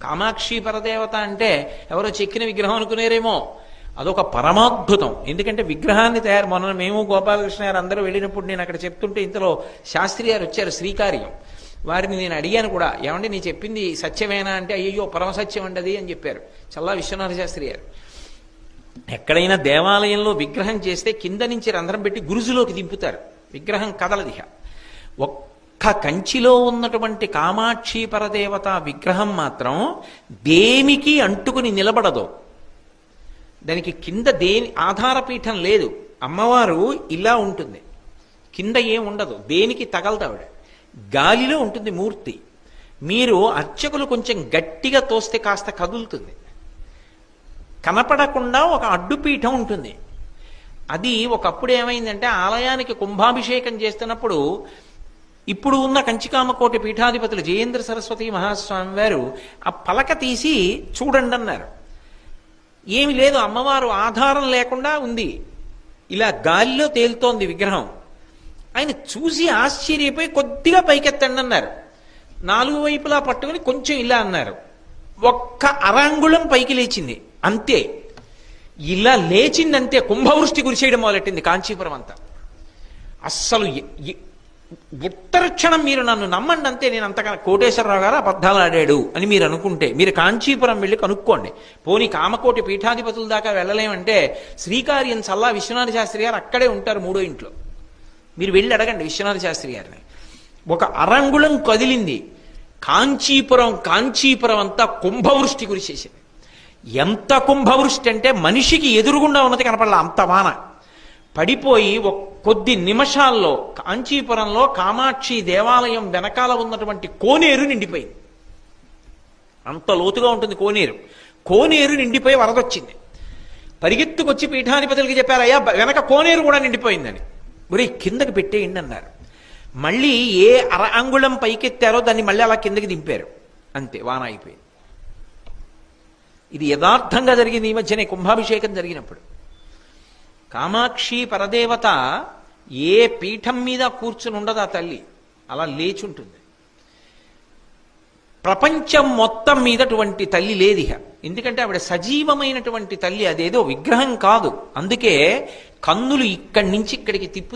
కామాక్షి పరదేవత అంటే ఎవరో చెక్కిన విగ్రహం అనుకునేరేమో, అదొక పరమాద్భుతం. ఎందుకంటే విగ్రహాన్ని మొన్న మేము గోపాలకృష్ణ గారు అందరూ వెళ్ళినప్పుడు నేను అక్కడ చెప్తుంటే ఇంతలో శాస్త్రి గారు వచ్చారు, శ్రీకార్యం. వారిని నేను అడిగాను కూడా, ఏమంటే నీ చెప్పింది సత్యమేనా అంటే, అయ్యో పరమసత్యం అండది అని చెప్పారు చల్లా విశ్వనాథ శాస్త్రి గారు. ఎక్కడైనా దేవాలయంలో విగ్రహం చేస్తే కింద నుంచి రంధ్రం పెట్టి గురుజులోకి దింపుతారు, విగ్రహం కదలదిహ. ఒక్క కంచిలో ఉన్నటువంటి కామాక్షి పరదేవత విగ్రహం మాత్రం దేనికి అంటుకుని నిలబడదు. దానికి కింద దేని ఆధారపీఠం లేదు. అమ్మవారు ఇలా ఉంటుంది, కింద ఏం ఉండదు, దేనికి తగలదు ఆవిడ, గాలిలో ఉంటుంది మూర్తి. మీరు అర్చకులు కొంచెం గట్టిగా తోస్తే కాస్త కదులుతుంది. కనపడకుండా ఒక అడ్డుపీఠం ఉంటుంది. అది ఒకప్పుడు ఏమైందంటే ఆలయానికి కుంభాభిషేకం చేస్తున్నప్పుడు ఇప్పుడు ఉన్న కంచికామకోటి పీఠాధిపతులు జయేంద్ర సరస్వతి మహాస్వామి వారు ఆ పలక తీసి చూడండి అన్నారు. ఏమి లేదు, అమ్మవారు ఆధారం లేకుండా ఉంది, ఇలా గాలిలో తేలుతోంది విగ్రహం. ఆయన చూసి ఆశ్చర్యపోయి కొద్దిగా పైకెత్తండి అన్నారు. 4 వైపులా పట్టుకుని కొంచెం ఇలా అన్నారు. ఒక్క అరాంగుళం పైకి లేచింది అంతే. ఇలా లేచిందంతే కుంభవృష్టి కురిసేయడం మొదలెట్టింది కాంచీపురం అంతా. అస్సలు ఉత్తర క్షణం మీరు నన్ను నమ్మండి అంతే, నేను అంతగా కోటేశ్వరరావు గారు అబద్ధాలు ఆడాడు అని మీరు అనుకుంటే మీరు కాంచీపురం వెళ్ళి కనుక్కోండి. పోనీ కామకోటి పీఠాధిపతుల దాకా వెళ్ళలేమంటే శ్రీకార్యం చల్లా విశ్వనాథ శాస్త్రి గారు అక్కడే ఉంటారు 3వ ఇంట్లో, మీరు వెళ్ళి అడగండి విశ్వనాథ శాస్త్రి గారిని. ఒక అరంగుళం కదిలింది, కాంచీపురం అంతా కుంభవృష్టి కురిసేసింది. ఎంత కుంభవృష్టి అంటే మనిషికి ఎదురుగుండా ఉన్నది కనపడలా, అంత వాన పడిపోయి కొద్ది నిమిషాల్లో కాంచీపురంలో కామాక్షి దేవాలయం వెనకాల ఉన్నటువంటి కోనేరు నిండిపోయింది. అంత లోతుగా ఉంటుంది కోనేరు. కోనేరు నిండిపోయి వరదొచ్చింది. పరిగెత్తుకొచ్చి పీఠాధిపతులకి చెప్పారు, అయ్యా వెనక కోనేరు కూడా నిండిపోయిందని. ఒరే కిందకి పెట్టేయండి అన్నారు. మళ్ళీ ఏ అంగుళం పైకెత్తారో దాన్ని మళ్ళీ అలా కిందకి దింపారు, అంతే వాన అయిపోయింది. ఇది యథార్థంగా జరిగింది ఈ మధ్యనే కుంభాభిషేకం జరిగినప్పుడు. కామాక్షి పరదేవత ఏ పీఠం మీద కూర్చుని ఉండదు ఆ తల్లి, అలా లేచుంటుంది. ప్రపంచం మొత్తం మీద అటువంటి తల్లి లేదిహ. ఎందుకంటే ఆవిడ సజీవమైనటువంటి తల్లి, అదేదో విగ్రహం కాదు. అందుకే కన్నులు ఇక్కడి నుంచి ఇక్కడికి తిప్పు